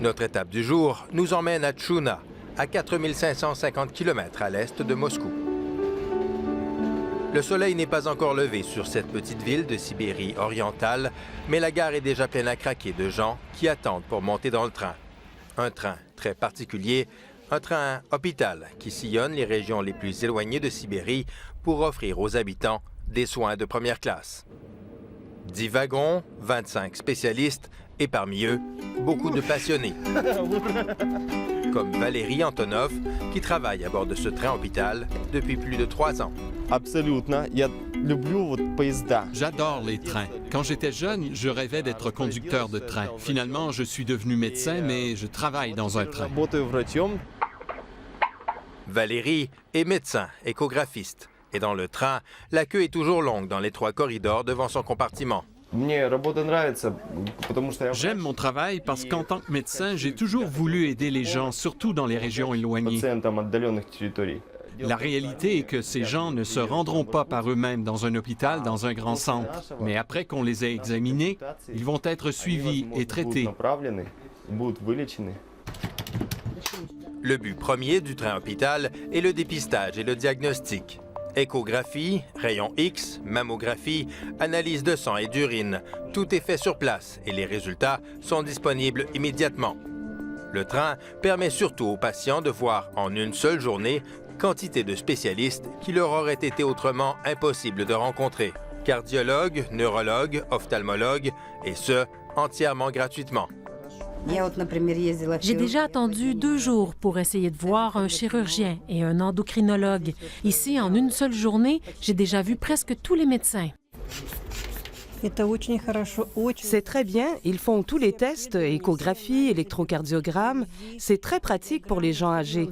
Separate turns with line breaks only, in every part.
Notre étape du jour nous emmène à Tchouna, à 4550 km à l'est de Moscou. Le soleil n'est pas encore levé sur cette petite ville de Sibérie orientale, mais la gare est déjà pleine à craquer de gens qui attendent pour monter dans le train. Un train très particulier, un train hôpital qui sillonne les régions les plus éloignées de Sibérie pour offrir aux habitants des soins de première classe. 10 wagons, 25 spécialistes et parmi eux, beaucoup de passionnés. Comme Valérie Antonov, qui travaille à bord de ce train hôpital depuis plus de 3 ans.
J'adore les trains. Quand j'étais jeune, je rêvais d'être conducteur de train. Finalement, je suis devenu médecin, mais je travaille dans un train.
Valérie est médecin, échographiste. Et dans le train, la queue est toujours longue dans les 3 corridors devant son compartiment.
J'aime mon travail parce qu'en tant que médecin, j'ai toujours voulu aider les gens, surtout dans les régions éloignées. La réalité est que ces gens ne se rendront pas par eux-mêmes dans un hôpital, dans un grand centre. Mais après qu'on les ait examinés, ils vont être suivis et traités.
Le but premier du train hôpital est le dépistage et le diagnostic. Échographie, rayons X, mammographie, analyse de sang et d'urine, tout est fait sur place et les résultats sont disponibles immédiatement. Le train permet surtout aux patients de voir en une seule journée quantité de spécialistes qui leur auraient été autrement impossibles de rencontrer. Cardiologues, neurologues, ophtalmologues, et ce, entièrement gratuitement.
J'ai déjà attendu 2 jours pour essayer de voir un chirurgien et un endocrinologue. Ici, en une seule journée, j'ai déjà vu presque tous les médecins.
C'est très bien. Ils font tous les tests, échographie, électrocardiogramme. C'est très pratique pour les gens âgés.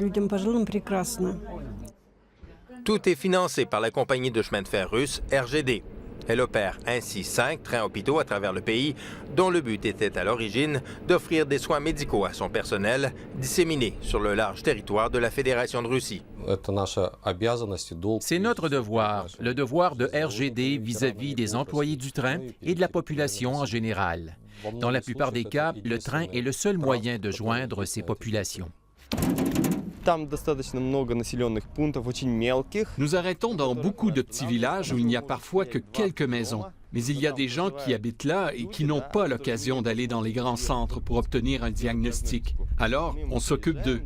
Tout est financé par la compagnie de chemin de fer russe RGD. Elle opère ainsi 5 trains hôpitaux à travers le pays, dont le but était à l'origine d'offrir des soins médicaux à son personnel, disséminés sur le large territoire de la Fédération de Russie.
C'est notre devoir, le devoir de RGD vis-à-vis des employés du train et de la population en général. Dans la plupart des cas, le train est le seul moyen de joindre ces populations.
Nous arrêtons dans beaucoup de petits villages où il n'y a parfois que quelques maisons. Mais il y a des gens qui habitent là et qui n'ont pas l'occasion d'aller dans les grands centres pour obtenir un diagnostic. Alors, on s'occupe d'eux.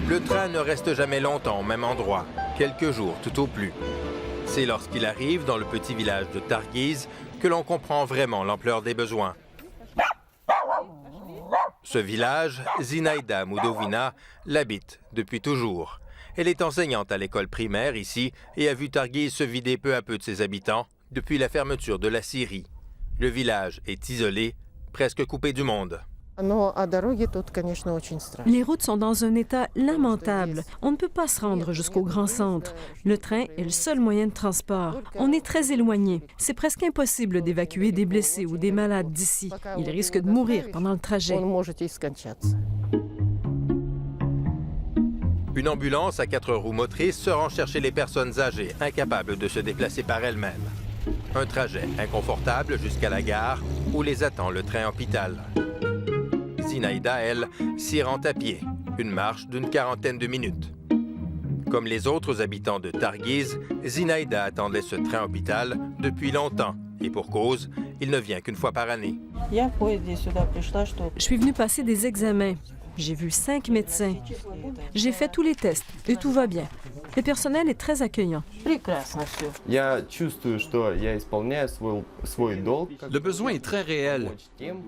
Le train ne reste jamais longtemps au même endroit, quelques jours tout au plus. C'est lorsqu'il arrive dans le petit village de Targhiz que l'on comprend vraiment l'ampleur des besoins. Ce village, Zinaïda Moudovina l'habite depuis toujours. Elle est enseignante à l'école primaire ici et a vu Targhiz se vider peu à peu de ses habitants depuis la fermeture de la Syrie. Le village est isolé, presque coupé du monde.
Les routes sont dans un état lamentable. On ne peut pas se rendre jusqu'au grand centre. Le train est le seul moyen de transport. On est très éloigné. C'est presque impossible d'évacuer des blessés ou des malades d'ici. Ils risquent de mourir pendant le trajet.
Une ambulance à 4 roues motrices se rend chercher les personnes âgées, incapables de se déplacer par elles-mêmes. Un trajet inconfortable jusqu'à la gare où les attend le train hôpital. Zinaïda, elle, s'y rend à pied, une marche d'une 40aine de minutes. Comme les autres habitants de Targhiz, Zinaïda attendait ce train hôpital depuis longtemps. Et pour cause, il ne vient qu'une fois par année.
Je suis venue passer des examens. J'ai vu 5 médecins. J'ai fait tous les tests et tout va bien. Le personnel est très accueillant.
Le besoin est très réel.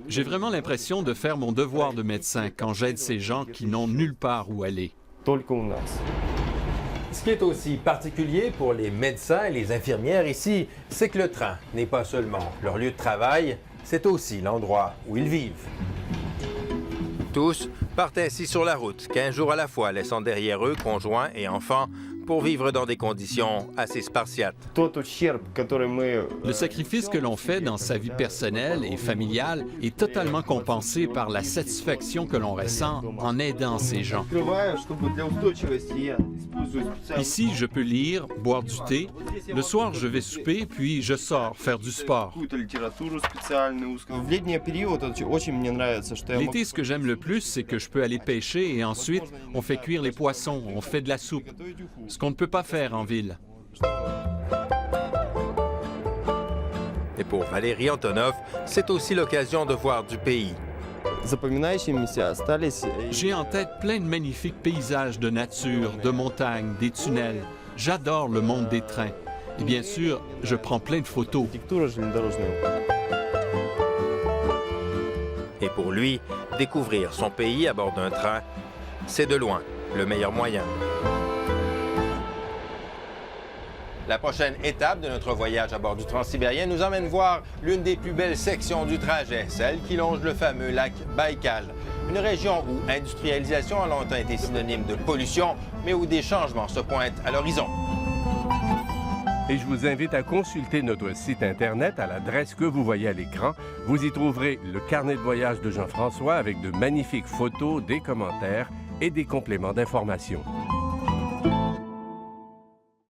J'ai vraiment l'impression de faire mon devoir de médecin quand j'aide ces gens qui n'ont nulle part où aller.
Ce qui est aussi particulier pour les médecins et les infirmières ici, c'est que le train n'est pas seulement leur lieu de travail, c'est aussi l'endroit où ils vivent. Tous partent ainsi sur la route, 15 jours à la fois, laissant derrière eux conjoints et enfants pour vivre dans des conditions assez spartiates.
Le sacrifice que l'on fait dans sa vie personnelle et familiale est totalement compensé par la satisfaction que l'on ressent en aidant ces gens. Ici, je peux lire, boire du thé. Le soir, je vais souper, puis je sors faire du sport. L'été, ce que j'aime le plus, c'est que je peux aller pêcher et ensuite, on fait cuire les poissons, on fait de la soupe. Ce qu'on ne peut pas faire en ville.
Et pour Valérie Antonov, c'est aussi l'occasion de voir du pays.
J'ai en tête plein de magnifiques paysages de nature, de montagnes, des tunnels. J'adore le monde des trains. Et bien sûr, je prends plein de photos.
Et pour lui, découvrir son pays à bord d'un train, c'est de loin le meilleur moyen. La prochaine étape de notre voyage à bord du Transsibérien nous emmène voir l'une des plus belles sections du trajet, celle qui longe le fameux lac Baïkal. Une région où industrialisation a longtemps été synonyme de pollution, mais où des changements se pointent à l'horizon.
Et je vous invite à consulter notre site Internet à l'adresse que vous voyez à l'écran. Vous y trouverez le carnet de voyage de Jean-François avec de magnifiques photos, des commentaires et des compléments d'information.